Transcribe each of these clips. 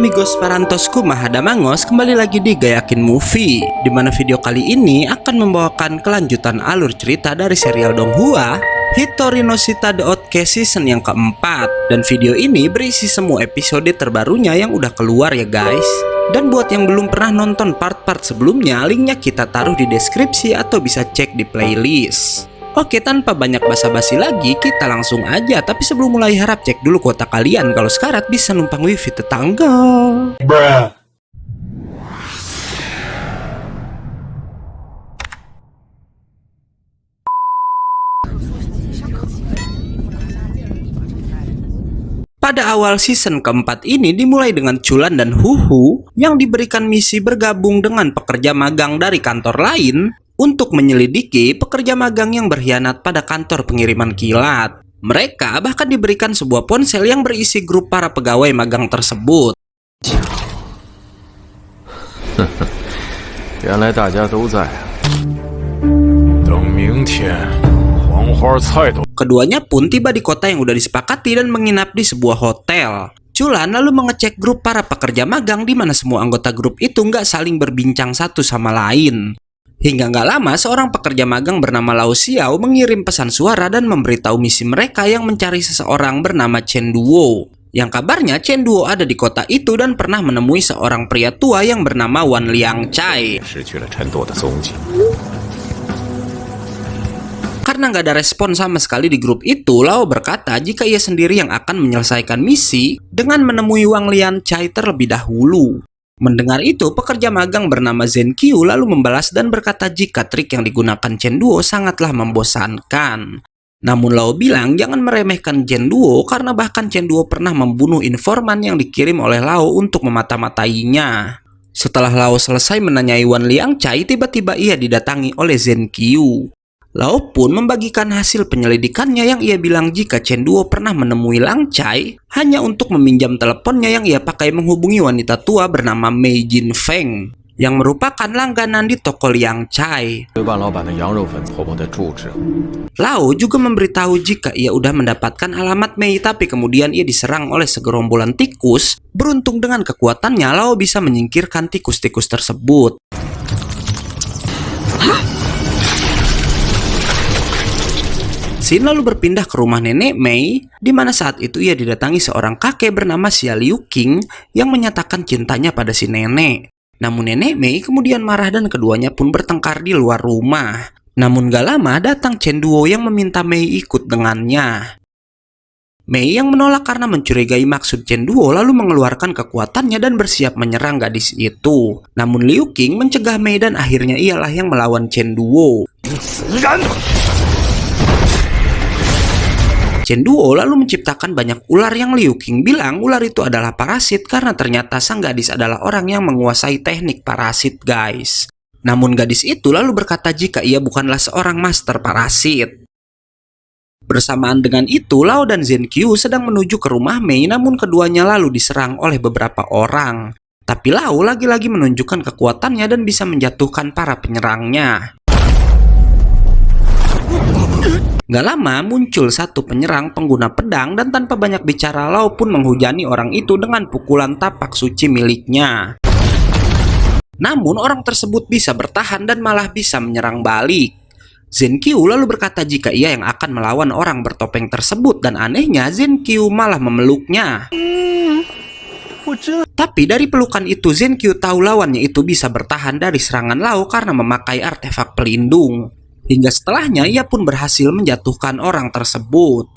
amigos parantosku Mahadamangos, kembali lagi di Gayakin Movie, dimana video kali ini akan membawakan kelanjutan alur cerita dari serial Donghua Hitori no Shita The Outcast season yang keempat. Dan video ini berisi semua episode terbarunya yang udah keluar ya guys. Dan buat yang belum pernah nonton part-part sebelumnya, linknya kita taruh di deskripsi atau bisa cek di playlist. Oke, tanpa banyak basa-basi lagi, kita langsung aja. Tapi sebelum mulai, harap cek dulu kuota kalian. Kalau sekarat bisa numpang wifi tetangga. Bruh. Pada awal season keempat ini dimulai dengan Chulan dan Huhu yang diberikan misi bergabung dengan pekerja magang dari kantor lain untuk menyelidiki pekerja magang yang berkhianat pada kantor pengiriman kilat. Mereka bahkan diberikan sebuah ponsel yang berisi grup para pegawai magang tersebut. Keduanya pun tiba di kota yang udah disepakati dan menginap di sebuah hotel. Chulan lalu mengecek grup para pekerja magang di mana semua anggota grup itu nggak saling berbincang satu sama lain. Hingga nggak lama, seorang pekerja magang bernama Lao Xiao mengirim pesan suara dan memberitahu misi mereka yang mencari seseorang bernama Chen Duo. Yang kabarnya Chen Duo ada di kota itu dan pernah menemui seorang pria tua yang bernama Wan Liang Chai. Karena nggak ada respon sama sekali di grup itu, Lao berkata jika ia sendiri yang akan menyelesaikan misi dengan menemui Wang Liang Chai terlebih dahulu. Mendengar itu, pekerja magang bernama Zhen Qiu lalu membalas dan berkata jika trik yang digunakan Chen Duo sangatlah membosankan. Namun Lao bilang jangan meremehkan Chen Duo karena bahkan Chen Duo pernah membunuh informan yang dikirim oleh Lao untuk memata-matainya. Setelah Lao selesai menanyai Wan Liang Chai, tiba-tiba ia didatangi oleh Zhen Qiu. Lao pun membagikan hasil penyelidikannya yang ia bilang jika Chen Duo pernah menemui Lang Chai hanya untuk meminjam teleponnya yang ia pakai menghubungi wanita tua bernama Mei Jin Feng yang merupakan langganan di toko Liang Chai. Lao juga memberitahu jika ia udah mendapatkan alamat Mei, tapi kemudian ia diserang oleh segerombolan tikus. Beruntung dengan kekuatannya, Lao bisa menyingkirkan tikus-tikus tersebut. Sin lalu berpindah ke rumah nenek Mei, di mana saat itu ia didatangi seorang kakek bernama Xia Liu Qing yang menyatakan cintanya pada si nenek. Namun nenek Mei kemudian marah dan keduanya pun bertengkar di luar rumah. Namun gak lama datang Chen Duo yang meminta Mei ikut dengannya. Mei yang menolak karena mencurigai maksud Chen Duo lalu mengeluarkan kekuatannya dan bersiap menyerang gadis itu. Namun Liu Qing mencegah Mei dan akhirnya ialah yang melawan Chen Duo. Chen Duo lalu menciptakan banyak ular yang Liu Qing bilang ular itu adalah parasit karena ternyata sang gadis adalah orang yang menguasai teknik parasit guys. Namun gadis itu lalu berkata jika ia bukanlah seorang master parasit. Bersamaan dengan itu, Lao dan Zhen Qiu sedang menuju ke rumah Mei, namun keduanya lalu diserang oleh beberapa orang. Tapi Lao lagi-lagi menunjukkan kekuatannya dan bisa menjatuhkan para penyerangnya. Gak lama muncul satu penyerang pengguna pedang dan tanpa banyak bicara Lao pun menghujani orang itu dengan pukulan tapak suci miliknya. Namun orang tersebut bisa bertahan dan malah bisa menyerang balik. Zhen Qiu lalu berkata jika ia yang akan melawan orang bertopeng tersebut dan anehnya Zhen Qiu malah memeluknya. Tapi dari pelukan itu Zhen Qiu tahu lawannya itu bisa bertahan dari serangan Lao karena memakai artefak pelindung. Hingga setelahnya ia pun berhasil menjatuhkan orang tersebut.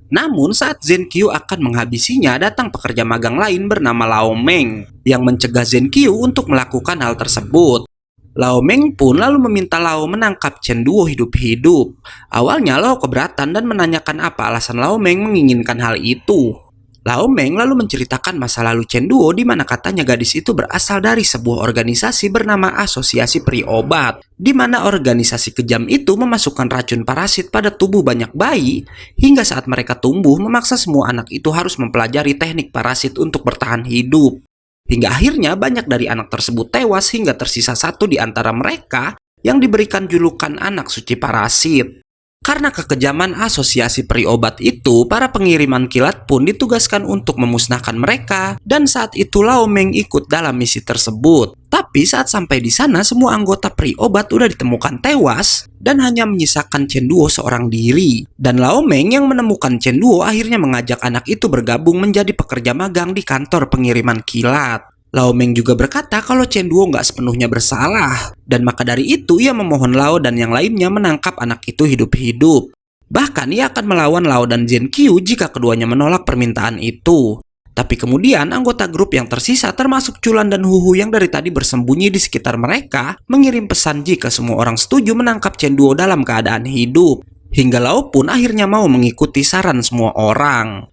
Namun saat Zhen Qiu akan menghabisinya, datang pekerja magang lain bernama Lao Meng yang mencegah Zhen Qiu untuk melakukan hal tersebut. Lao Meng pun lalu meminta Lao menangkap Chen Duo hidup-hidup. Awalnya Lao keberatan dan menanyakan apa alasan Lao Meng menginginkan hal itu. Lao Meng lalu menceritakan masa lalu Chen Duo di mana katanya gadis itu berasal dari sebuah organisasi bernama Asosiasi Peri Obat, di mana organisasi kejam itu memasukkan racun parasit pada tubuh banyak bayi hingga saat mereka tumbuh memaksa semua anak itu harus mempelajari teknik parasit untuk bertahan hidup. Hingga akhirnya banyak dari anak tersebut tewas hingga tersisa satu di antara mereka yang diberikan julukan anak suci parasit. Karena kekejaman asosiasi peri obat itu, para pengiriman kilat pun ditugaskan untuk memusnahkan mereka, dan saat itu Lao Meng ikut dalam misi tersebut. Tapi saat sampai di sana, semua anggota peri obat udah ditemukan tewas, dan hanya menyisakan Chen Duo seorang diri. Dan Lao Meng yang menemukan Chen Duo akhirnya mengajak anak itu bergabung menjadi pekerja magang di kantor pengiriman kilat. Lao Meng juga berkata kalau Chen Duo nggak sepenuhnya bersalah, dan maka dari itu ia memohon Lao dan yang lainnya menangkap anak itu hidup-hidup. Bahkan ia akan melawan Lao dan Zhen Qiu jika keduanya menolak permintaan itu. Tapi kemudian anggota grup yang tersisa termasuk Chulan dan Huhu yang dari tadi bersembunyi di sekitar mereka mengirim pesan jika semua orang setuju menangkap Chen Duo dalam keadaan hidup. Hingga Lao pun akhirnya mau mengikuti saran semua orang.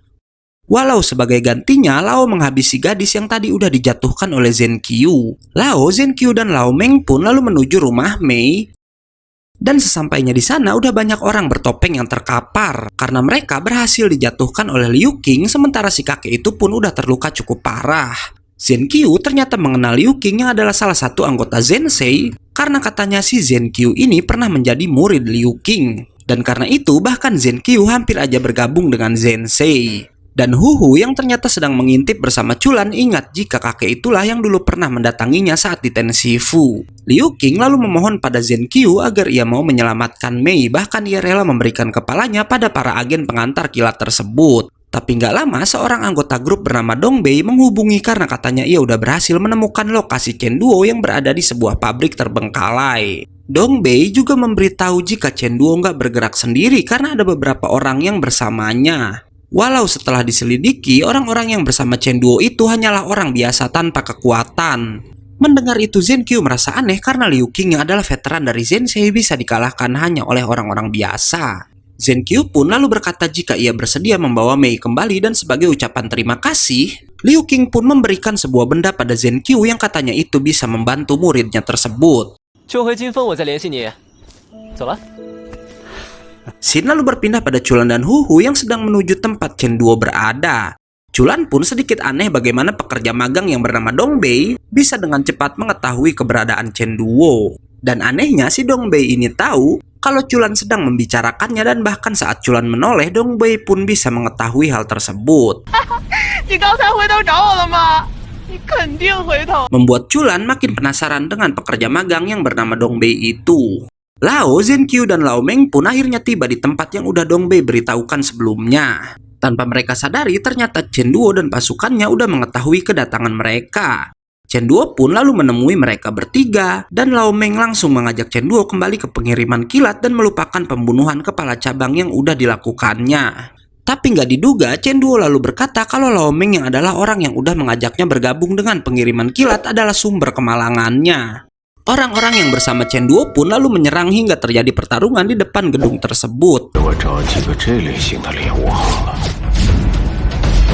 Walau sebagai gantinya, Lao menghabisi gadis yang tadi udah dijatuhkan oleh Zhen Qiu. Zhen Qiu dan Lao Meng pun lalu menuju rumah Mei. Dan sesampainya di sana udah banyak orang bertopeng yang terkapar karena mereka berhasil dijatuhkan oleh Liu Qing sementara si kakek itu pun udah terluka cukup parah. Zhen Qiu ternyata mengenal Liu Qing yang adalah salah satu anggota Zensei karena katanya si Zhen Qiu ini pernah menjadi murid Liu Qing. Dan karena itu bahkan Zhen Qiu hampir aja bergabung dengan Zensei. Dan Huhu yang ternyata sedang mengintip bersama Chulan ingat jika kakek itulah yang dulu pernah mendatanginya saat di Tensifu. Liu Qing lalu memohon pada Zhen Qiu agar ia mau menyelamatkan Mei, bahkan ia rela memberikan kepalanya pada para agen pengantar kilat tersebut. Tapi nggak lama seorang anggota grup bernama Dong Bei menghubungi karena katanya ia udah berhasil menemukan lokasi Chen Duo yang berada di sebuah pabrik terbengkalai. Dong Bei juga memberitahu jika Chen Duo nggak bergerak sendiri karena ada beberapa orang yang bersamanya. Walau setelah diselidiki, orang-orang yang bersama Chen Duo itu hanyalah orang biasa tanpa kekuatan. Mendengar itu Zhen Qiu merasa aneh karena Liu Qing yang adalah veteran dari Zensei bisa dikalahkan hanya oleh orang-orang biasa. Zhen Qiu pun lalu berkata jika ia bersedia membawa Mei kembali dan sebagai ucapan terima kasih, Liu Qing pun memberikan sebuah benda pada Zhen Qiu yang katanya itu bisa membantu muridnya tersebut. Xin lalu berpindah pada Chulan dan Huhu yang sedang menuju tempat Chen Duo berada. Chulan pun sedikit aneh bagaimana pekerja magang yang bernama Dong Bei bisa dengan cepat mengetahui keberadaan Chen Duo. Dan anehnya si Dong Bei ini tahu kalau Chulan sedang membicarakannya dan bahkan saat Chulan menoleh Dong Bei pun bisa mengetahui hal tersebut. Membuat Chulan makin penasaran dengan pekerja magang yang bernama Dong Bei itu. Zhen Qiu dan Lao Meng pun akhirnya tiba di tempat yang udah Dong Bei beritahukan sebelumnya. Tanpa mereka sadari, ternyata Chen Duo dan pasukannya udah mengetahui kedatangan mereka. Chen Duo pun lalu menemui mereka bertiga, dan Lao Meng langsung mengajak Chen Duo kembali ke pengiriman kilat dan melupakan pembunuhan kepala cabang yang udah dilakukannya. Tapi nggak diduga, Chen Duo lalu berkata kalau Lao Meng yang adalah orang yang udah mengajaknya bergabung dengan pengiriman kilat adalah sumber kemalangannya. Orang-orang yang bersama Chen Duo pun lalu menyerang hingga terjadi pertarungan di depan gedung tersebut.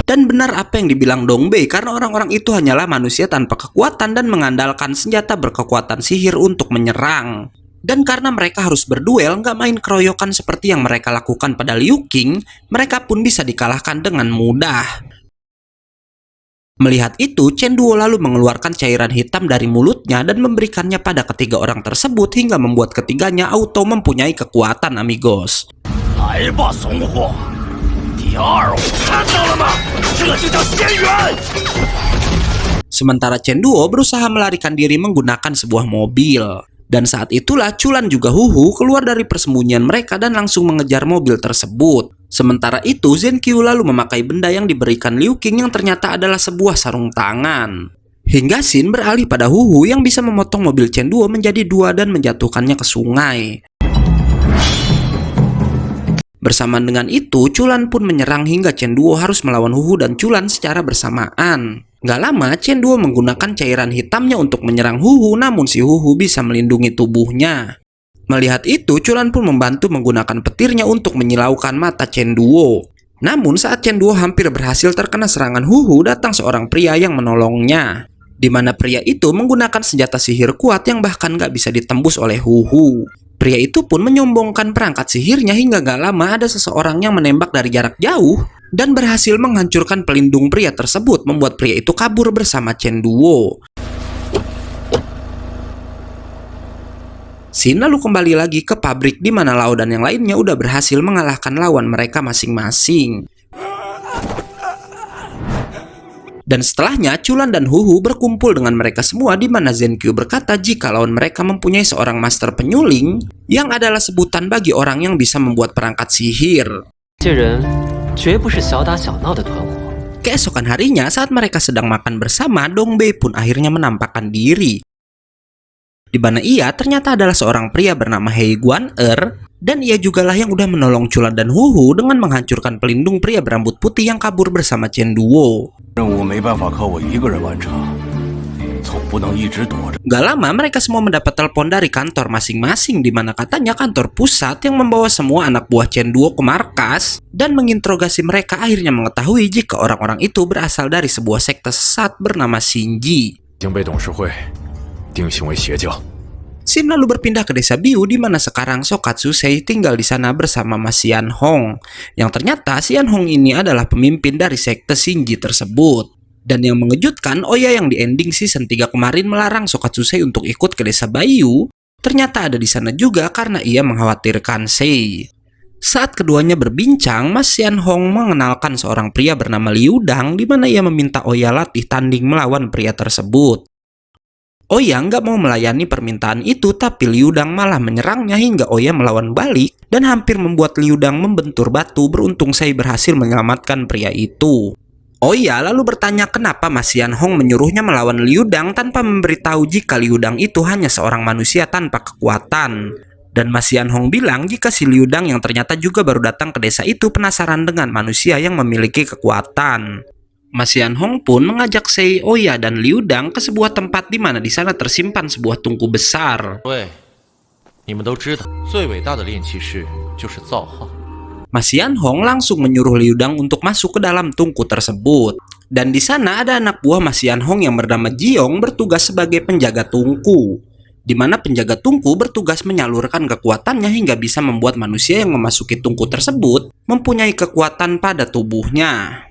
Dan benar apa yang dibilang Dong Bei karena orang-orang itu hanyalah manusia tanpa kekuatan dan mengandalkan senjata berkekuatan sihir untuk menyerang. Dan karena mereka harus berduel, nggak main keroyokan seperti yang mereka lakukan pada Liu Qing, mereka pun bisa dikalahkan dengan mudah. Melihat itu, Chen Duo lalu mengeluarkan cairan hitam dari mulutnya dan memberikannya pada ketiga orang tersebut hingga membuat ketiganya auto mempunyai kekuatan, amigos. Sementara Chen Duo berusaha melarikan diri menggunakan sebuah mobil. Dan saat itulah Chulan juga Huhu keluar dari persembunyian mereka dan langsung mengejar mobil tersebut. Sementara itu Zhen Qiu lalu memakai benda yang diberikan Liu Qing yang ternyata adalah sebuah sarung tangan. Hingga Xin beralih pada Huhu yang bisa memotong mobil Chen Duo menjadi dua dan menjatuhkannya ke sungai. Bersamaan dengan itu, Chulan pun menyerang hingga Chen Duo harus melawan Huhu dan Chulan secara bersamaan. Gak lama, Chen Duo menggunakan cairan hitamnya untuk menyerang Huhu, namun si Huhu bisa melindungi tubuhnya. Melihat itu, Chulan pun membantu menggunakan petirnya untuk menyilaukan mata Chen Duo. Namun saat Chen Duo hampir berhasil terkena serangan Huhu, datang seorang pria yang menolongnya. Di mana pria itu menggunakan senjata sihir kuat yang bahkan gak bisa ditembus oleh Huhu. Pria itu pun menyombongkan perangkat sihirnya hingga gak lama ada seseorang yang menembak dari jarak jauh dan berhasil menghancurkan pelindung pria tersebut, membuat pria itu kabur bersama Chen Duo. Scene lalu kembali lagi ke pabrik di mana Lao dan yang lainnya udah berhasil mengalahkan lawan mereka masing-masing. Dan setelahnya, Chulan dan Huhu berkumpul dengan mereka semua di mana Zenkyu berkata jika lawan mereka mempunyai seorang master penyuling yang adalah sebutan bagi orang yang bisa membuat perangkat sihir. Keesokan harinya, saat mereka sedang makan bersama, Dongbei pun akhirnya menampakkan diri. Di mana ia ternyata adalah seorang pria bernama Hei Guan-er, dan ia jugalah yang udah menolong Chulan dan Huhu dengan menghancurkan pelindung pria berambut putih yang kabur bersama Chen Duo. Gak lama mereka semua mendapat telepon dari kantor masing-masing di mana katanya kantor pusat yang membawa semua anak buah Chen Duo ke markas dan menginterogasi mereka akhirnya mengetahui jika orang-orang itu berasal dari sebuah sekte sesat bernama Shinji. Scene lalu berpindah ke desa Biu di mana sekarang Sokatsusei tinggal di sana bersama Mas Xian Hong. Yang ternyata Xian Hong ini adalah pemimpin dari sekte Shinji tersebut. Dan yang mengejutkan, Oya yang di ending season 3 kemarin melarang Sokatsusei untuk ikut ke desa Bayu, ternyata ada di sana juga karena ia mengkhawatirkan Sei. Saat keduanya berbincang, Mas Xian Hong mengenalkan seorang pria bernama Liu Dang di mana ia meminta Oya latih tanding melawan pria tersebut. Oya nggak mau melayani permintaan itu, tapi Liu Dang malah menyerangnya hingga Oya melawan balik dan hampir membuat Liu Dang membentur batu. Beruntung Sei berhasil menyelamatkan pria itu. Oya lalu bertanya kenapa Mas Xian Hong menyuruhnya melawan Liu Dang tanpa memberitahu jika Liu Dang itu hanya seorang manusia tanpa kekuatan. Dan Mas Xian Hong bilang jika si Liu Dang yang ternyata juga baru datang ke desa itu penasaran dengan manusia yang memiliki kekuatan. Mas Xian Hong pun mengajak Sei, Oya, dan Liu Dang ke sebuah tempat di mana di sana tersimpan sebuah tungku besar. Mas Xian Hong langsung menyuruh Liu Dang untuk masuk ke dalam tungku tersebut. Dan di sana ada anak buah Mas Xian Hong yang bernama Jiong bertugas sebagai penjaga tungku. Di mana penjaga tungku bertugas menyalurkan kekuatannya hingga bisa membuat manusia yang memasuki tungku tersebut mempunyai kekuatan pada tubuhnya.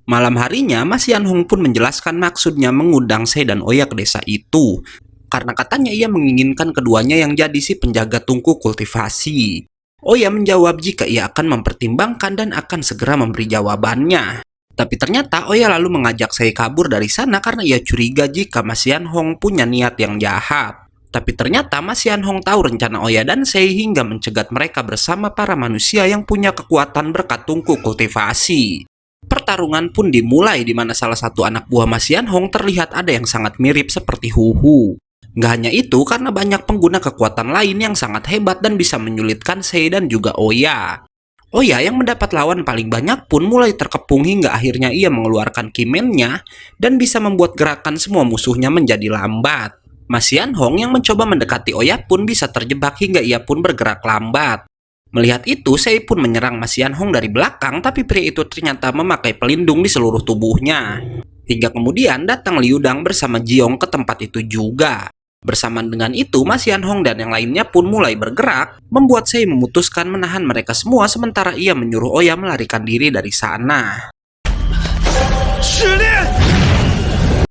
Malam harinya, Mas Xian Hong pun menjelaskan maksudnya mengundang Sei dan Oya ke desa itu. Karena katanya ia menginginkan keduanya yang jadi si penjaga tungku kultivasi. Oya menjawab jika ia akan mempertimbangkan dan akan segera memberi jawabannya. Tapi ternyata Oya lalu mengajak Sei kabur dari sana karena ia curiga jika Mas Xian Hong punya niat yang jahat. Tapi ternyata Mas Xian Hong tahu rencana Oya dan Sei hingga mencegat mereka bersama para manusia yang punya kekuatan berkat tungku kultivasi. Pertarungan pun dimulai di mana salah satu anak buah Mas Xian Hong terlihat ada yang sangat mirip seperti Huhu. Gak hanya itu, karena banyak pengguna kekuatan lain yang sangat hebat dan bisa menyulitkan Sei dan juga Oya. Oya yang mendapat lawan paling banyak pun mulai terkepung hingga akhirnya ia mengeluarkan kimennya dan bisa membuat gerakan semua musuhnya menjadi lambat. Mas Xian Hong yang mencoba mendekati Oya pun bisa terjebak hingga ia pun bergerak lambat. Melihat itu, Sei pun menyerang Mas Xian Hong dari belakang, tapi pria itu ternyata memakai pelindung di seluruh tubuhnya. Hingga kemudian datang Liu Dang bersama Jiong ke tempat itu juga. Bersamaan dengan itu, Mas Xian Hong dan yang lainnya pun mulai bergerak, membuat Sei memutuskan menahan mereka semua sementara ia menyuruh Oya melarikan diri dari sana.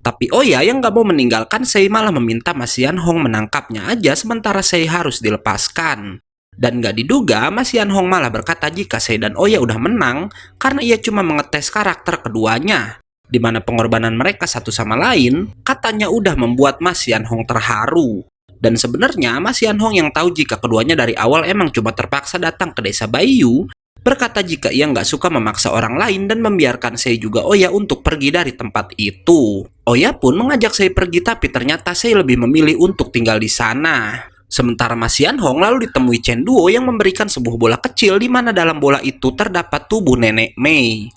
Tapi Oya yang gak mau meninggalkan Sei malah meminta Mas Xian Hong menangkapnya aja sementara Sei harus dilepaskan. Dan gak diduga Mas Xian Hong malah berkata jika Sei dan Oya udah menang karena ia cuma mengetes karakter keduanya. Di mana pengorbanan mereka satu sama lain katanya udah membuat Mas Xian Hong terharu. Dan sebenarnya Mas Xian Hong yang tahu jika keduanya dari awal emang cuma terpaksa datang ke desa Bayu, berkata jika ia nggak suka memaksa orang lain dan membiarkan Sei juga Oya untuk pergi dari tempat itu. Oya pun mengajak Sei pergi tapi ternyata Sei lebih memilih untuk tinggal di sana. Sementara Mas Xian Hong lalu ditemui Chen Duo yang memberikan sebuah bola kecil di mana dalam bola itu terdapat tubuh nenek Mei.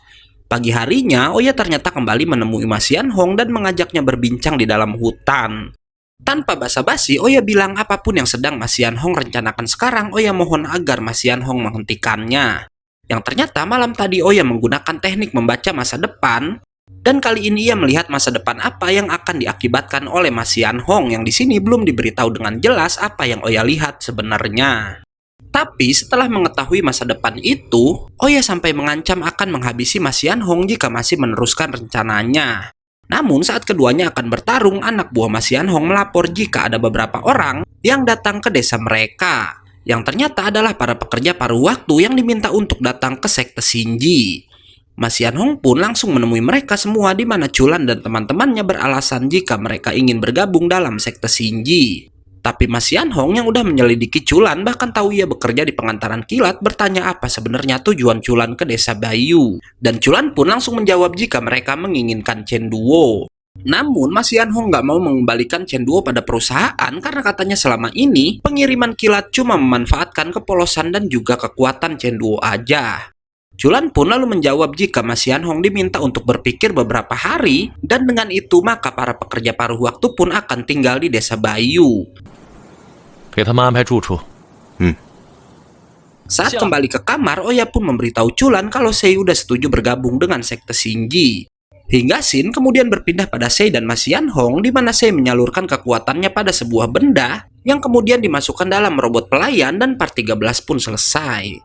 Pagi harinya, Oya ternyata kembali menemui Mas Xian Hong dan mengajaknya berbincang di dalam hutan. Tanpa basa-basi, Oya bilang apapun yang sedang Mas Xian Hong rencanakan sekarang, Oya mohon agar Mas Xian Hong menghentikannya. Yang ternyata malam tadi Oya menggunakan teknik membaca masa depan, dan kali ini ia melihat masa depan apa yang akan diakibatkan oleh Mas Xian Hong yang di sini belum diberitahu dengan jelas apa yang Oya lihat sebenarnya. Tapi setelah mengetahui masa depan itu, Oya sampai mengancam akan menghabisi Mas Xian Hong jika masih meneruskan rencananya. Namun saat keduanya akan bertarung, anak buah Mas Yan Hong melapor jika ada beberapa orang yang datang ke desa mereka, yang ternyata adalah para pekerja paruh waktu yang diminta untuk datang ke sekte Shinji. Mas Yan Hong pun langsung menemui mereka semua, di mana Chulan dan teman-temannya beralasan jika mereka ingin bergabung dalam sekte Shinji. Tapi Mas Yan Hong yang udah menyelidiki Chulan, bahkan tahu ia bekerja di pengantaran kilat, bertanya apa sebenarnya tujuan Chulan ke desa Bayu. Dan Chulan pun langsung menjawab jika mereka menginginkan Chen Duo. Namun Mas Yan Hong nggak mau mengembalikan Chen Duo pada perusahaan karena katanya selama ini pengiriman kilat cuma memanfaatkan kepolosan dan juga kekuatan Chen Duo aja. Chulan pun lalu menjawab jika Mas Yan Hong diminta untuk berpikir beberapa hari, dan dengan itu maka para pekerja paruh waktu pun akan tinggal di desa Bayu. 给他们安排住处。 Saat kembali ke kamar, Oya pun memberitahu Chulan kalau Sei udah setuju bergabung dengan sekte Shinji. Hingga Shin kemudian berpindah pada Sei dan Mas Yan Hong, di mana Sei menyalurkan kekuatannya pada sebuah benda yang kemudian dimasukkan dalam robot pelayan, dan part 13 pun selesai.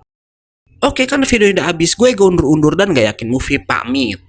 Oke, karena video ini udah habis, gue undur-undur dan gak yakin movie pamit.